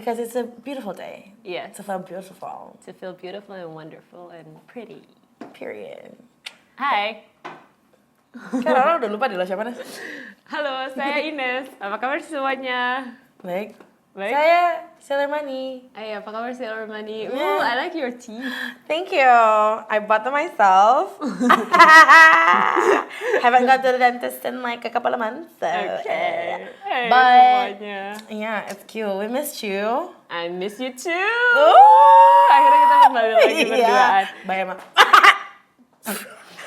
Because it's a beautiful day. Yes. To feel beautiful. To feel beautiful and wonderful and pretty. Period. Hai. Kan orang udah lupa deh lo siapa, Nes? Halo, saya Ines. Apa kabar semuanya? Baik. Baik. Saya Sailor Money. Hai, apa kabar Sailor Money? Yeah. I like your teeth. Thank you. I bought them myself. Haven't got to the dentist in like a couple of months. So, Okay. Hai But semuanya. yeah, it's cute. We missed you. I miss you too. Ooh. Akhirnya kita kembali lagi berduaan. Bye emang.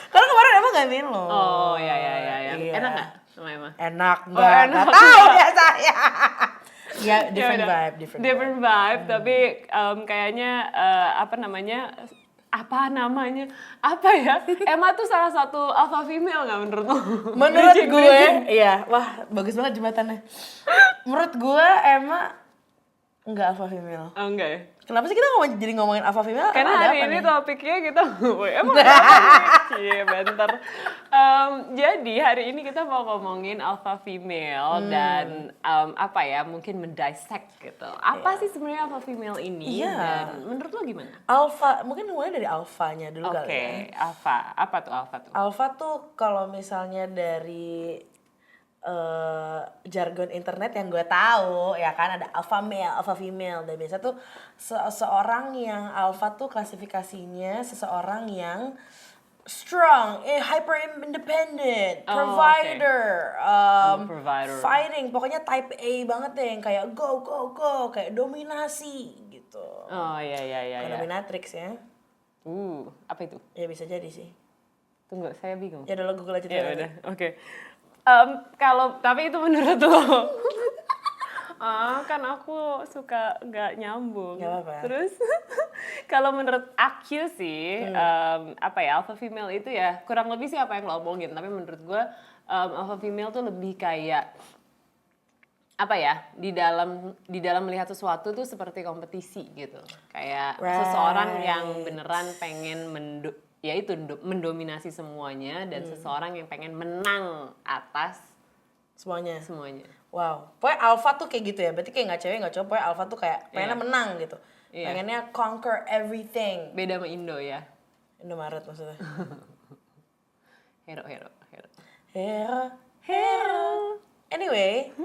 Kalau kemarin emang gantiin lo. Oh, ya. Iya. Enak nggak sama Emma? Enak Oh, enggak? enak. Nggak tahu ya saya. Ya, different Ya udah. vibe. Different vibe, tapi kayaknya apa ya? Emma tuh salah satu alpha female nggak menurut lo? Menurut Bridging. gue, iya, wah bagus banget jembatannya. Menurut gue Emma enggak alpha female. Oh, enggak ya? Kenapa sih kita jadi ngomongin alpha female? Karena Emang ada hari apa ini nih? topiknya kita, emang ada apa nih? Cie, bentar. Jadi hari ini kita mau ngomongin alpha female dan mungkin mendissect gitu. Apa sih sebenarnya alpha female ini? Iya. Dan menurut lo gimana? Alpha, mungkin mulai dari alfanya dulu kali Oke, ya. alpha. Apa tuh alpha tuh? Alpha tuh kalau misalnya dari jargon internet yang gue tahu ya kan ada alpha male, alpha female dan biasa tuh seseorang yang alpha tuh klasifikasinya seseorang yang strong, hyper independent, provider, provider. fighting, pokoknya type A banget deh yang kayak go, kayak dominasi gitu. Oh iya. Kayak dominatrix ya. Apa itu? Ya bisa jadi sih. Tunggu, saya bingung. Ya udah lo Google aja dulu. Ya udah, oke. Tapi itu menurut lo? Kan aku suka nggak nyambung. Nggak apa-apa. Terus kalau menurut aku sih, alpha female itu ya kurang lebih sih apa yang lo omongin. Tapi menurut gue alpha female tuh lebih kayak di dalam melihat sesuatu tuh seperti kompetisi gitu. Kayak seseorang yang beneran pengen mendominasi semuanya dan seseorang yang pengen menang atas Semuanya. Wow. Pokoknya alpha tuh kayak gitu ya. Berarti kayak nggak cewek nggak cowok. Pokoknya alpha tuh kayak pengennya menang gitu. Iya. Pengennya conquer everything. Beda sama Indo ya. Indomaret maksudnya. Hero. Hero. Anyway,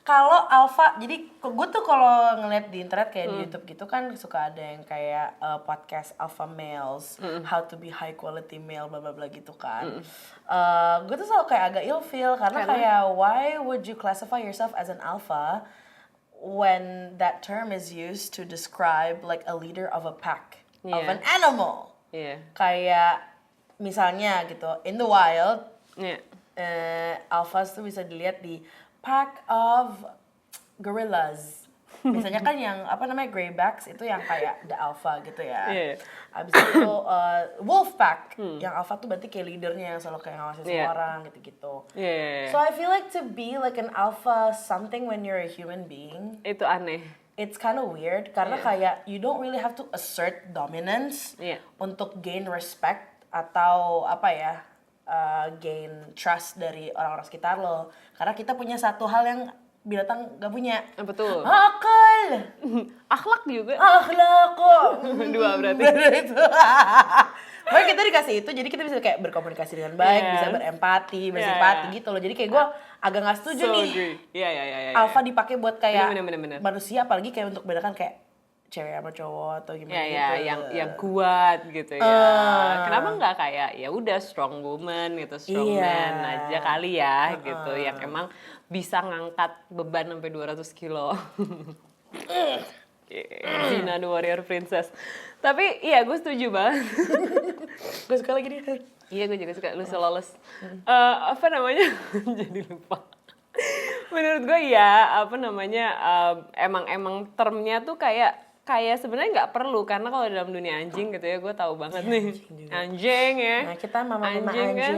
kalau alpha, jadi gue tuh kalau ngeliat di internet kayak di YouTube gitu kan suka ada yang kayak podcast alpha males, how to be high quality male, bla bla bla gitu kan. Gue tuh selalu kayak agak ilfeel karena kayak why would you classify yourself as an alpha when that term is used to describe like a leader of a pack of an animal. Iya. Kayak misalnya gitu in the wild. Iya. Alphas tuh bisa dilihat di pack of gorillas. Biasanya kan yang greybacks itu yang kayak the alpha gitu ya. Yeah. Abis itu wolf pack, yang alpha tuh berarti kayak leadernya yang selalu kayak ngawasin semua orang gitu-gitu. Yeah. So I feel like to be like an alpha something when you're a human being, Itu aneh. it's kind of weird karena kayak you don't really have to assert dominance untuk gain respect atau gain trust dari orang-orang sekitar lo. Karena kita punya satu hal yang binatang gak punya. Betul. Akal. Akhlak juga. Akhlak kok. Dua berarti. Pokoknya kita dikasih itu, jadi kita bisa kayak berkomunikasi dengan baik, bisa berempati, bersimpati gitu loh. Jadi kayak gue agak gak setuju nih. Iya. Alpha dipakai buat kayak Bener. manusia, apalagi kayak untuk bedakan kayak cewek sama cowok atau gimana gitu. yang kuat gitu ya. Kenapa nggak kayak ya udah strong woman gitu, strong man aja kali ya gitu yang emang bisa ngangkat beban sampai 200 kilo. Zina the warrior princess. Tapi iya gue setuju banget. Gue suka lagi dia. Iya gue juga suka lu lolos. Jadi lupa. Menurut gue ya emang termnya tuh kayak sebenarnya nggak perlu karena kalau dalam dunia anjing gitu ya gue tahu banget nih anjing ya. Nah kita mama anjing kan.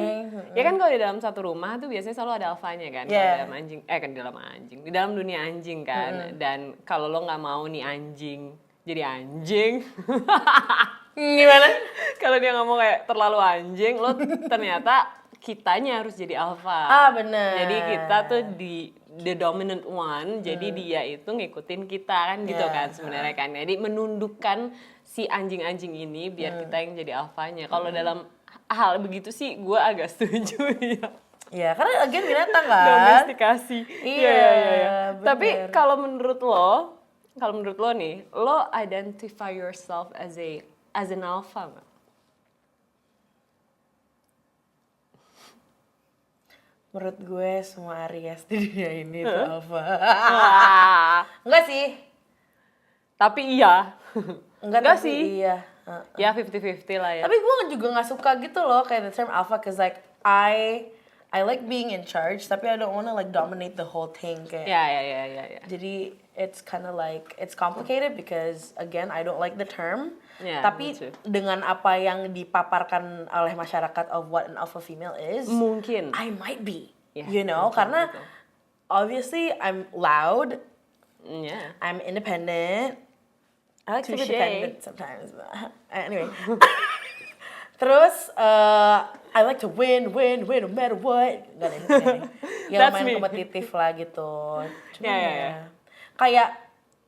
Ya kan kalau di dalam satu rumah tuh biasanya selalu ada alfanya kan. Di dalam dunia anjing kan. Dan kalau lo nggak mau nih anjing jadi anjing. Gimana? Kalau dia nggak mau kayak terlalu anjing, lo ternyata kitanya harus jadi alpha. Bener. Jadi kita tuh the dominant one, jadi dia itu ngikutin kita kan gitu kan sebenarnya kan. Jadi menundukkan si anjing-anjing ini biar kita yang jadi alfanya. Kalau dalam hal begitu sih gue agak setuju ya. Ya, karena again binatang kan. Domestikasi. Iya, bener. Tapi kalau menurut lo nih, lo identify yourself as an alpha nggak? Menurut gue semua Aries di dunia ini itu alpha. Enggak sih. Tapi iya. Enggak tapi sih. Iya. Ya 50-50 lah ya. Tapi gue juga nggak suka gitu loh kayak the term alpha, cause like I like being in charge, tapi I don't wanna like dominate the whole thing kayak. Ya. Jadi it's kind of like it's complicated because again I don't like the term. Yeah, Tapi me too. dengan apa yang dipaparkan oleh masyarakat of what an alpha female is, Mungkin. I might be. Yeah, You know, mungkin karena gitu. obviously I'm loud, Yeah. I'm independent. I like to be Touché. dependent sometimes, but anyway. Terus I like to win no matter what. Gak ada yang ya That's lumayan me. kompetitif lah gitu. Cuma Yeah. kayak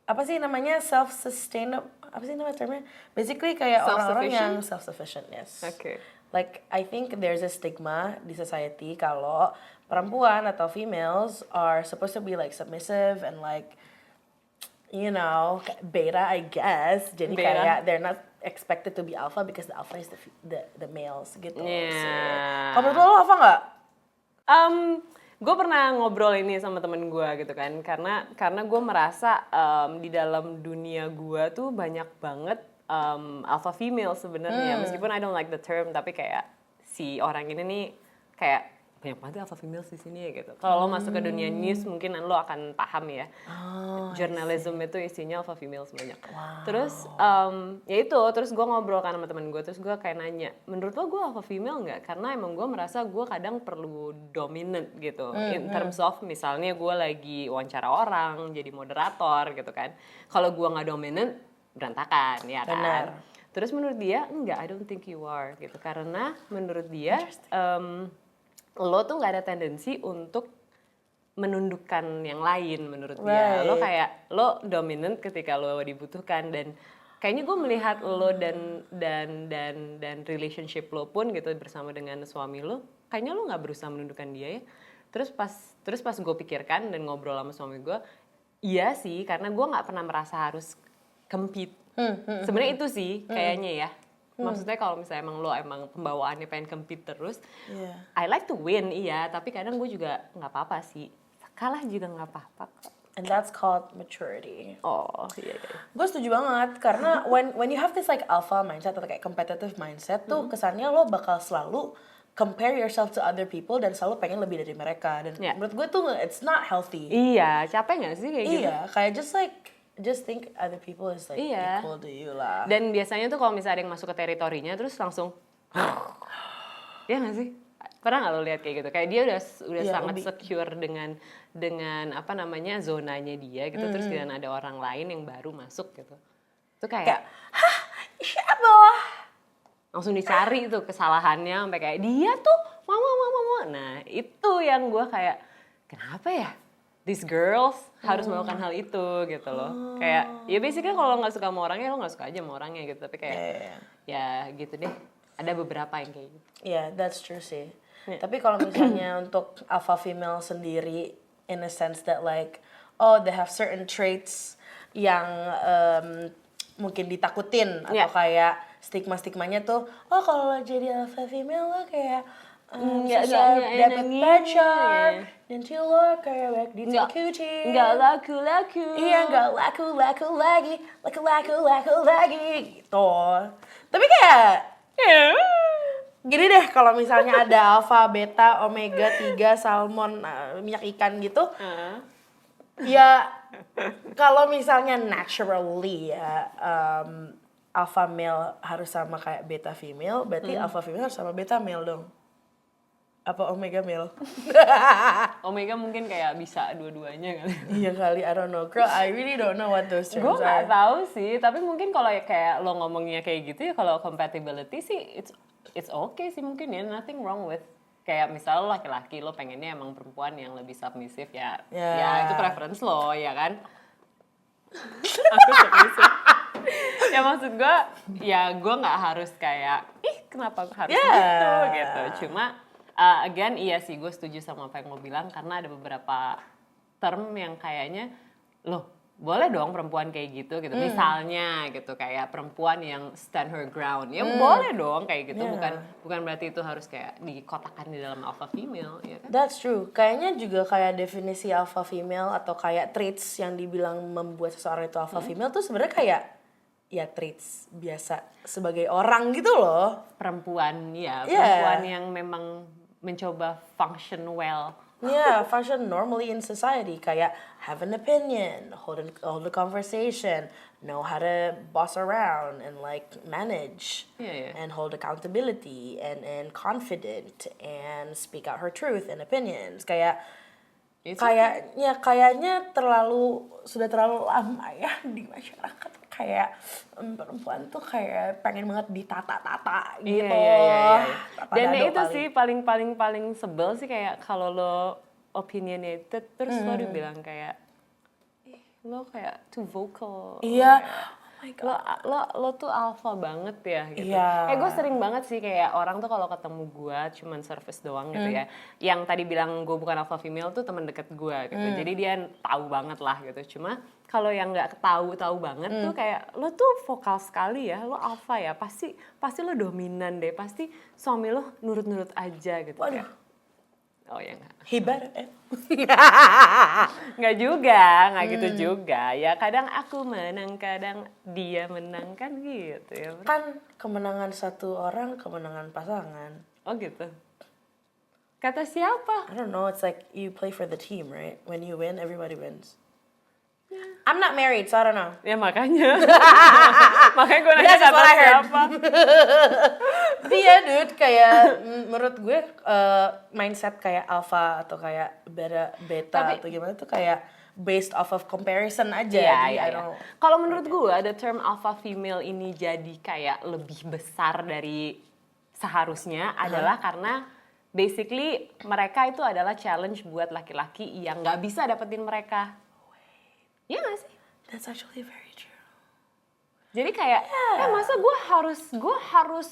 apa sih namanya self-sustainable, apa sih namanya termnya? Basically kayak orang-orang yang self-sufficient, yes. Okay. Like I think there's a stigma di society kalau perempuan atau females are supposed to be like submissive and like you know beta I guess. Jadi Beta. kayak they're not expected to be alpha because the alpha is the males gitu. Yeah. Kamu menurut lo alpha nggak? Gue pernah ngobrol ini sama temen gue gitu kan, karena gue merasa di dalam dunia gue tuh banyak banget alpha female sebenarnya, meskipun I don't like the term, tapi kayak si orang ini nih kayak banyak banget alpha female di sini ya gitu. Kalau lo masuk ke dunia news mungkin lo akan paham ya. Journalism itu isinya alpha female sebanyak. Terus ya itu, terus gue ngobrol kan sama temen gue, terus gue kayak nanya, menurut lo gue alpha female nggak? Karena emang gue merasa gue kadang perlu dominant gitu. In terms of misalnya gue lagi wawancara orang, jadi moderator gitu kan. Kalau gue nggak dominant, berantakan ya kan. Benar. Terus menurut dia, enggak, I don't think you are gitu. Karena menurut dia, lo tuh nggak ada tendensi untuk menundukkan yang lain menurut dia. Lo kayak lo dominant ketika lo dibutuhkan, dan kayaknya gue melihat lo dan relationship lo pun gitu bersama dengan suami lo, kayaknya lo nggak berusaha menundukkan dia ya. Terus pas gue pikirkan dan ngobrol sama suami gue, iya sih, karena gue nggak pernah merasa harus compete. Sebenarnya itu sih kayaknya ya. Maksudnya kalau misalnya emang pembawaannya pengen compete terus, I like to win, iya, tapi kadang gue juga nggak apa-apa sih, kalah juga nggak apa-apa kok. And that's called maturity. Oh iya. Gue setuju banget karena when you have this like alpha mindset atau kayak competitive mindset tuh kesannya lo bakal selalu compare yourself to other people dan selalu pengen lebih dari mereka, dan menurut gue tuh it's not healthy. Iya, capek nggak sih kayak gitu? Iya, kayak just think other people is like equal to you lah. Dan biasanya tuh kalau misalnya ada yang masuk ke teritorinya terus langsung ya nggak sih? Pernah nggak lo lihat kayak gitu? Kayak dia udah sangat secure dengan apa namanya zonanya dia gitu, terus kemudian ada orang lain yang baru masuk gitu. Itu kayak hah, siapa? langsung dicari tuh kesalahannya sampai kayak dia tuh mau. Nah, itu yang gue kayak kenapa ya? These girls harus melakukan hal itu gitu loh. Kayak ya basically kalau nggak suka sama orangnya lo nggak suka aja sama orangnya gitu, tapi kayak ya gitu deh. Ada beberapa yang kayak gitu. Yeah, that's true sih. Tapi kalau misalnya untuk alpha female sendiri, in a sense that like, oh they have certain traits yang mungkin ditakutin atau kayak stigma-stigmanya tuh, oh kalau jadi alpha female lo kayak Nggak dapat enak pacar, nanti lo kayak back di kucing. Nggak laku-laku. Iya, nggak laku-laku lagi gitu. Tapi kayak gini deh, kalau misalnya ada alpha, beta, omega 3, salmon, minyak ikan gitu, ya kalau misalnya naturally ya alpha male harus sama kayak beta female, berarti alpha female harus sama beta male dong. Apa omega male? Omega mungkin kayak bisa dua-duanya kali. Iya kali, I don't know. Girl, I really don't know what those terms Gue nggak are. tahu sih, tapi mungkin kalau kayak lo ngomongnya kayak gitu ya, kalau compatibility sih it's okay sih mungkin ya, nothing wrong with Kayak misalnya lo laki-laki, lo pengennya emang perempuan yang lebih submissive ya. Ya. Ya itu preference lo, ya kan? Aku submissive. Ya maksud gue, ya gue nggak harus kayak, kenapa harus gitu. Cuma, again iya sih gue setuju sama apa yang lo bilang karena ada beberapa term yang kayaknya, loh boleh dong perempuan kayak gitu. Misalnya gitu kayak perempuan yang stand her ground, ya boleh dong kayak gitu. Bukan berarti itu harus kayak dikotakan di dalam alpha female, ya kan? That's true. Kayaknya juga kayak definisi alpha female atau kayak traits yang dibilang membuat seseorang itu alpha female tuh sebenarnya kayak ya traits biasa sebagai orang gitu loh. Perempuan yang memang mencoba function well. Yeah, function normally in society. Kayak have an opinion, hold a conversation, know how to boss around and like manage, and hold accountability and confident and speak out her truth and opinions. Kayaknya sudah terlalu lama ya di masyarakat kayak perempuan tuh kayak pengen banget ditata-tata gitu. Iya. Dan itu sih paling sebel sih kayak kalau lo opinionated terus lo dibilang kayak lo kayak too vocal. Iya. Lo tuh alpha banget ya gitu. Iya. Gue sering banget sih kayak orang tuh kalau ketemu gue cuman service doang gitu ya. Yang tadi bilang gue bukan alpha female tuh teman deket gue gitu. Jadi dia tahu banget lah gitu. Cuma kalau yang nggak tahu banget tuh kayak lo tuh vokal sekali ya, lo alpha ya. Pasti lo dominan deh. Pasti suami lo nurut-nurut aja gitu. Waduh. Kayak, oh ya nggak. Hebat Nggak gitu juga. Ya kadang aku menang, kadang dia menang kan gitu ya. Kan kemenangan satu orang, kemenangan pasangan. Oh gitu. Kata siapa? I don't know, it's like you play for the team, right? When you win, everybody wins. I'm not married, so I don't know. Ya makanya. Makanya gue nanya kata siapa. Tapi ya dude, kayak menurut gue mindset kayak alpha atau kayak beta atau gimana tuh kayak based off of comparison aja. Iya. Kalau menurut gue, the term alpha female ini jadi kayak lebih besar dari seharusnya adalah karena basically mereka itu adalah challenge buat laki-laki yang nggak bisa dapetin mereka. Iya gak sih? That's actually very true. Jadi kayak, masa gue harus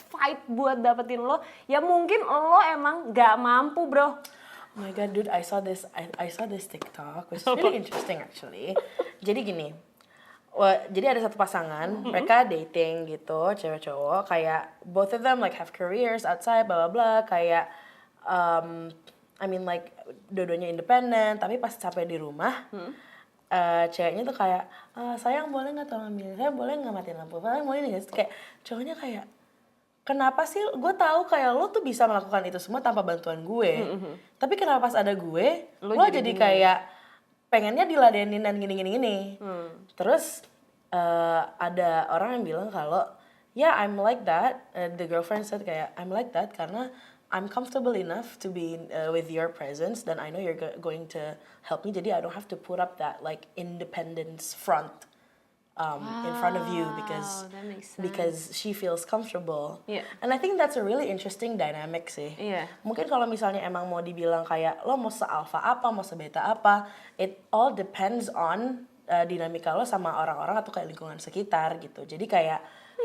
fight buat dapetin lo? Ya mungkin lo emang gak mampu bro. Oh my god, dude, I saw this TikTok, which is really interesting actually. Jadi gini, jadi ada satu pasangan, mereka dating gitu, cewek cowok, kayak both of them like have careers outside, blah blah blah, kayak I mean like dua-duanya independen, tapi pas sampai di rumah. Ceweknya tuh kayak sayang boleh nggak tolong ambilin, saya boleh nggak matiin lampu, sayang boleh nggak, kayak cowoknya kayak kenapa sih, gue tahu kayak lo tuh bisa melakukan itu semua tanpa bantuan gue, tapi kenapa pas ada gue lo jadi kayak pengennya diladenin dan gini. Terus ada orang yang bilang kalau I'm like that, the girlfriend said kayak I'm like that karena I'm comfortable enough to be with your presence, dan I know you're going to help me. Jadi I don't have to put up that like independence front in front of you because she feels comfortable. Yeah. And I think that's a really interesting dynamic sih. Yeah. Mungkin kalau misalnya emang mau dibilang kayak lo mau se-alpha apa, mau se-beta apa, it all depends on dinamika lo sama orang-orang atau kayak lingkungan sekitar gitu. Jadi kayak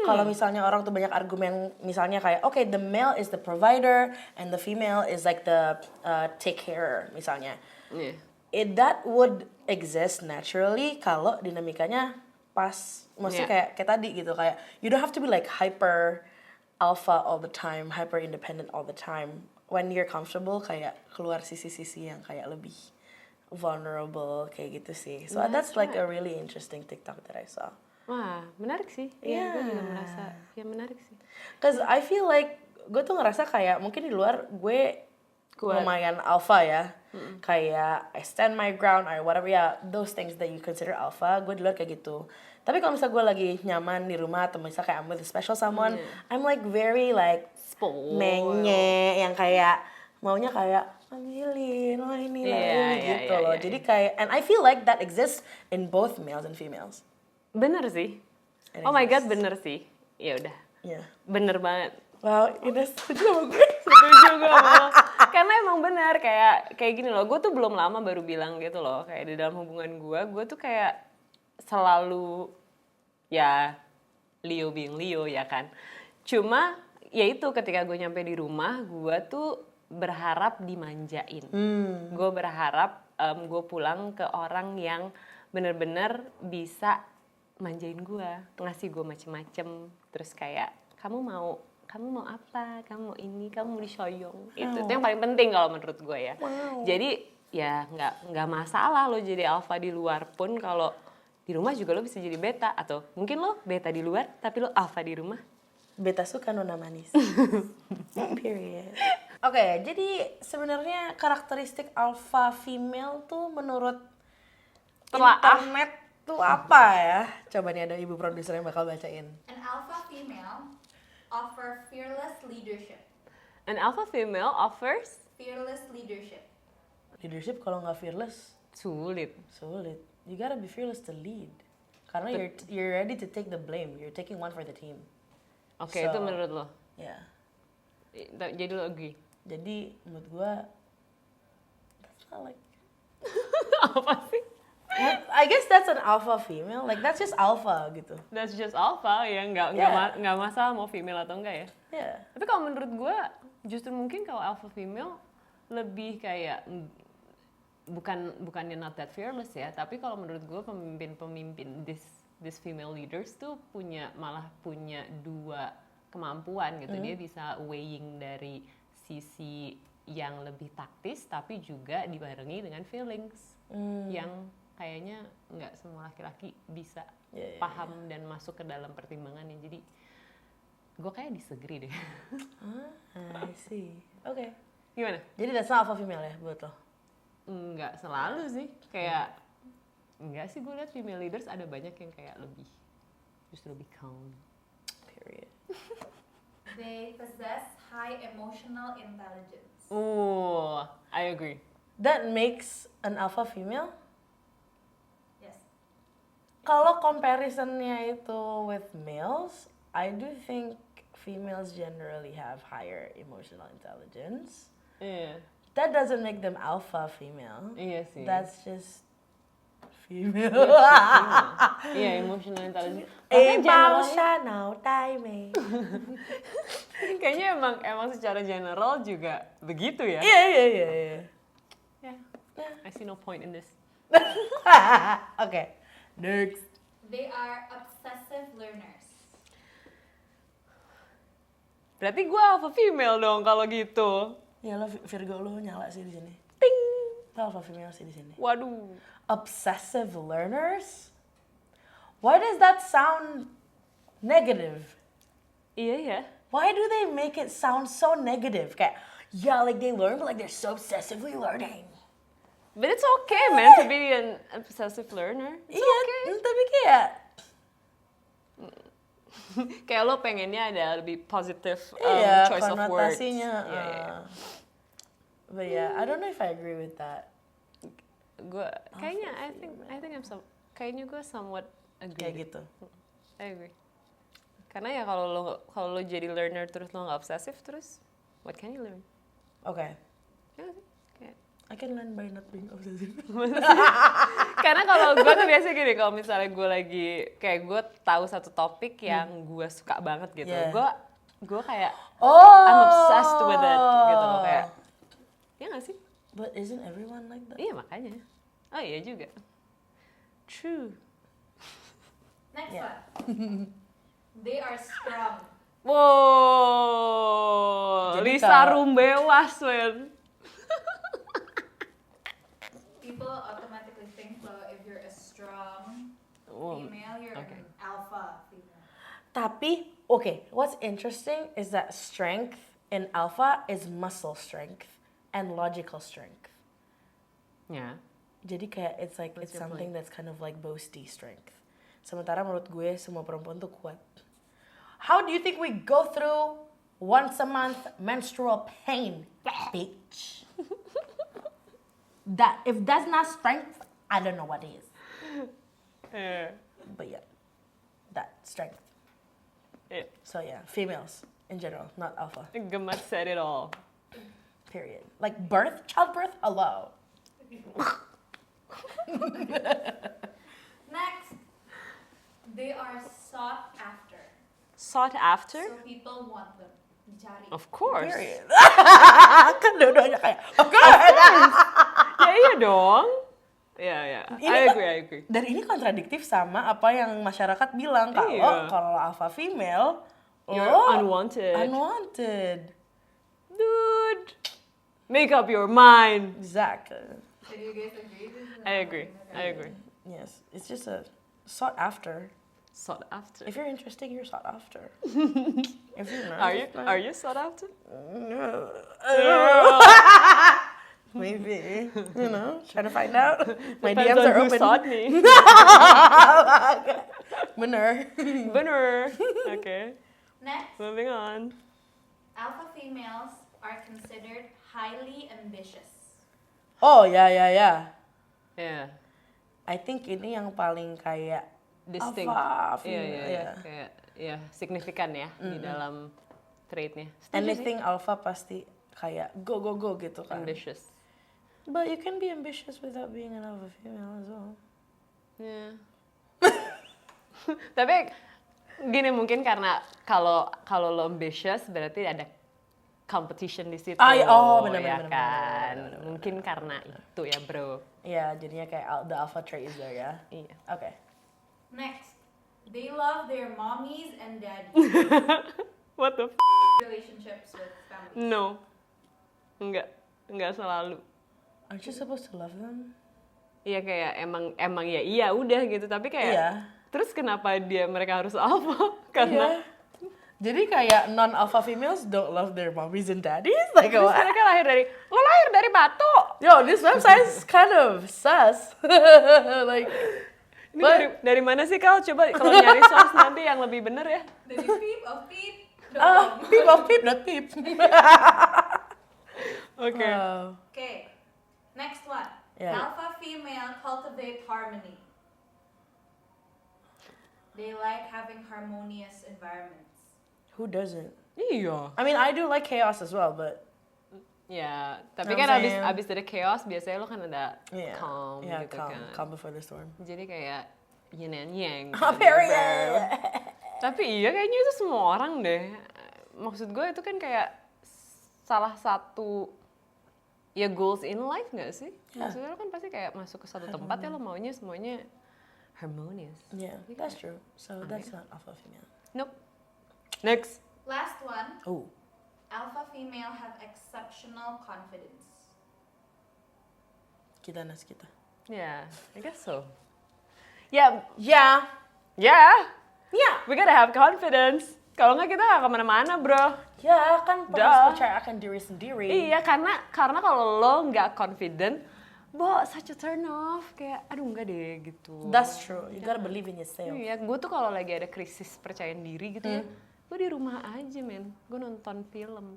kalau misalnya orang tuh banyak argumen, misalnya kayak okay, the male is the provider and the female is like the take care misalnya. That would exist naturally kalau dinamikanya pas, maksudnya kayak tadi gitu, kayak you don't have to be like hyper alpha all the time, hyper independent all the time. When you're comfortable kayak keluar sisi-sisi yang kayak lebih vulnerable kayak gitu sih. So that's like a really interesting TikTok that I saw. Wah, menarik sih. Iya, gue juga merasa menarik sih. Cause I feel like gue tuh ngerasa kayak mungkin di luar gue lumayan alpha ya. Kayak I stand my ground or whatever ya, those things that you consider alpha, gue di luar kayak gitu. Tapi kalau misalnya gue lagi nyaman di rumah atau misalnya kayak I'm with a special someone, I'm like very like menye yang kayak maunya kayak ambilin ini gitu loh. Jadi kayak, and I feel like that exists in both males and females. Bener sih. Oh my god, bener sih. Ya udah. Yeah. Bener banget. Wow, Ines setuju sama gue. Setuju gue sama lo. Karena emang benar kayak gini loh, gue tuh belum lama baru bilang gitu loh, kayak di dalam hubungan gue tuh kayak selalu ya Leo being Leo ya kan. Cuma ya itu ketika gue nyampe di rumah, gue tuh berharap dimanjain. Gue berharap gue pulang ke orang yang bener-bener bisa manjain gue, ngasih gue macem-macem, terus kayak kamu mau apa, kamu mau ini, kamu mau disoyong. Itu yang paling penting kalau menurut gue ya. Jadi ya nggak masalah lo jadi alpha di luar pun, kalau di rumah juga lo bisa jadi beta, atau mungkin lo beta di luar tapi lo alpha di rumah. Beta suka nona manis. Period. Oke, jadi sebenarnya karakteristik alpha female tuh menurut internet tuh apa ya? Coba nih ada ibu produser yang bakal bacain. An alpha female offer fearless leadership. An alpha female offers Fearless leadership. Leadership kalau nggak fearless sulit. You gotta be fearless to lead. Karena you're ready to take the blame. You're taking one for the team. Oke, So, itu menurut lo. Ya. Jadi lo agree. Jadi menurut gua that's not like Apa sih? I guess that's an alpha female. Like that's just alpha gitu. That's just alpha ya, Yeah. nggak masalah mau female atau enggak ya. Yeah. Tapi kalau menurut gue justru mungkin kalau alpha female lebih kayak bukannya not that fearless ya, tapi kalau menurut gue pemimpin this female leaders tuh malah punya dua kemampuan gitu. Dia bisa weighing dari sisi yang lebih taktis tapi juga dibarengi dengan feelings yang kayaknya nggak semua laki-laki bisa paham dan masuk ke dalam pertimbangannya. Jadi gue kayak disagree deh. I see. Oke. Gimana? Jadi that's not alpha female ya buat lo? Nggak selalu sih. Kayak enggak sih, gue liat female leaders ada banyak yang kayak justru lebih calm. Period. They possess high emotional intelligence. I agree. That makes an alpha female? Yes. Kalau comparisonnya itu with males, I do think females generally have higher emotional intelligence. Iya. That doesn't make them alpha female. Iya sih. That's just female. Iya, emotional intelligence. Bahkan Emotional timing. kayaknya emang secara general juga begitu ya. Iya. Yeah. I see no point in this. Okay, next. They are obsessive learners. Berarti gue alpha female dong kalau gitu. Ya lo Virgo lo nyala sih di sini. Ting. Lo alpha female sih di sini. Waduh. Obsessive learners? Why does that sound negative? Iya ya. Why do they make it sound so negative? Kayak, yeah, like they learn, but like they're so obsessively learning. But it's okay, man, to be an obsessive learner. It's Iya, okay. tapi kayak, Kayak lo pengennya ada lebih positive iya, choice of words. konotasinya. Yeah. But yeah, I don't know if I agree with that. Gue kayaknya kayaknya gue somewhat agree. Kayak gitu. I agree. Karena ya kalau lo jadi learner terus lo nggak obsesif terus, what can you learn? Okay, Ya nggak sih? Kayak I can learn by not being obsessive. karena kalau gue tuh biasa gini, kalau misalnya gue lagi kayak gue tahu satu topik yang gue suka banget gitu, Yeah. gue kayak Oh, I'm obsessed with it gitu loh, kayak ya nggak sih? But isn't everyone like that? Iya makanya. Oh iya juga. True. Next Yeah. one. They are strong. Wow, Jadi Lisa kalau- Rumbewas, men. People automatically think bahwa if you're a strong female, you're okay. an alpha female. Tapi, okay, what's interesting is that strength in alpha is muscle strength and logical strength. Ya. Jadi kayak it's like What's it's your something that's kind of like boasty strength. Sementara menurut gue semua perempuan tuh kuat. How do you think we go through once a month menstrual pain, bitch? That if that's not strength, I don't know what is. Iya. But yeah, that strength. Iya. So yeah, females. in general, not alpha. Gemat said it all. Period. Like childbirth, hello. Next, they are sought after. Sought after? So people want them. Dicari. Of course. Period. Kan dua-duanya kayak, oke. Ya iya dong. Ya. I agree. Dan ini kontradiktif sama apa yang masyarakat bilang Iya. kalau alpha female, You're lo unwanted. unwanted. Dude, make up your mind. Exactly. So do you guys agree? This is I agree. Yes, it's just a sought after. Sought after. If you're interesting, you're sought after. If you're not, Are you sought after? No. Maybe. You know, trying to find out. My Depends DMs on are who open. sought me. Bener. Bener. Okay, Next, moving on. alpha females are considered highly ambitious. Oh ya. Yeah, I think ini yang paling kayak distinct. alpha Iya, female. iya. Kayak, ya signifikan ya di dalam trait-nya. Setuju sih. Anything alpha pasti kayak go gitu kan. Ambitious. But you can be ambitious without being an alpha female as well. Yeah. Tapi gini mungkin karena kalau lo ambitious berarti ada competition di situ. Benar. Kan. Mungkin karena itu ya, bro. Iya, jadinya kayak the alpha trait is there ya. Iya. Oke. Next, they love their mommies and daddies. What the Relationships with families. No. Enggak selalu. Aren't you supposed to love them? Iya kayak emang ya iya udah gitu, tapi kayak Iya. terus kenapa mereka harus alpha? Karena Iya. Jadi kayak non-alpha females don't love their mommies and daddies? Like terus what? mereka lo lahir dari batu. Yo, this website's kind of sus. Like, Ini dari mana sih Kal? Coba kalau nyari source nanti yang lebih bener ya. Dari peep. peep of peep, not peep. Oke. Okay, next one. Yeah. Alpha female cultivate harmony. They like having harmonious environments. Who doesn't? Iya. I mean, I do like chaos as well, but Ya, tapi Know kan what I'm saying? abis dari chaos biasanya lo kan ada yeah, calm yeah, gitu calm, kan. calm before the storm. Jadi kayak yin and yang. Period. Tapi iya kayaknya itu semua orang deh. Maksud gue itu kan kayak salah satu ya goals in life nggak sih? Yeah. Maksudnya lo kan pasti kayak masuk ke satu tempat ya lo maunya semuanya harmonious. Yeah, that's true. So that's not alpha female. Nope. Next. Last one. Oh, Alpha female have exceptional confidence. kita nas kita. Yeah, I guess so. Yeah, Yeah. yeah. Yeah. We gotta have confidence. Kalau nggak kita nggak kemana-mana, bro. Ya kan Duh. harus percaya akan diri sendiri. Iya, karena kalau lo nggak confident, such a turn off. Kayak, aduh nggak deh gitu. That's true. You gotta believe in yourself. Iya, gue tuh kalau lagi ada krisis percaya diri gitu ya, gue di rumah aja men. Gue nonton film.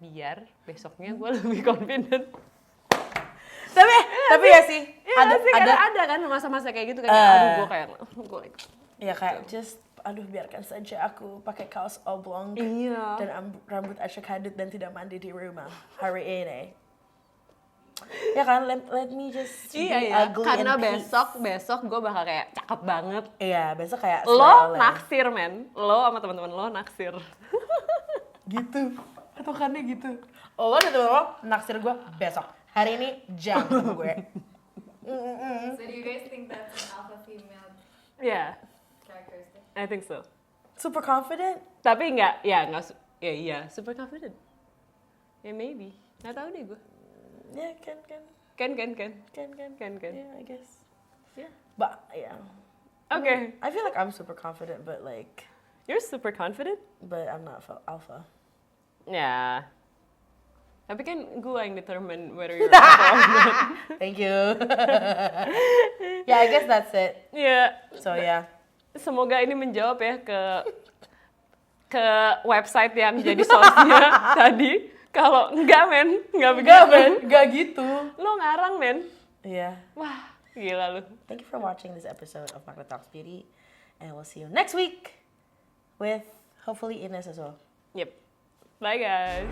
Biar besoknya gue lebih confident. Tapi ya sih, Iya sih, karena ada kan masa-masa kayak gitu kan. Aduh, gue ya kayak biarkan saja aku pakai kaos oblong Iya. dan rambut asyik dan tidak mandi di rumah hari ini. Ya kan, let me just be Iya, ugly karena and peace. besok gue bakal kayak cakep banget. Iya, besok kayak Lo oleh. naksir men, lo sama teman-teman lo naksir. Gitu, patokannya gitu. Lo dan temen lo naksir gue besok. Hari ini jangan gue. So do you guys think that's an alpha female Yeah, characteristic? I think so. Super confident? Tapi iya, super confident. Ya maybe, nggak tahu deh gue. Ya kan. Kan. Yeah, I guess. Yeah. But yeah. Okay, I feel like I'm super confident, but you're super confident. I'm not alpha. Ya. Tapi kan gue yang determine whether you're alpha or not. Thank you. Yeah, I guess that's it. Ya, So yeah. semoga ini menjawab ya ke website yang jadi source-nya tadi. Kalau enggak men, enggak begitu. Gak gitu. Lo ngarang men. Yeah. Wah, gila lu. Thank you for watching this episode of Market Talks Beauty, and we'll see you next week. with hopefully Ines as well. Yep. Bye guys.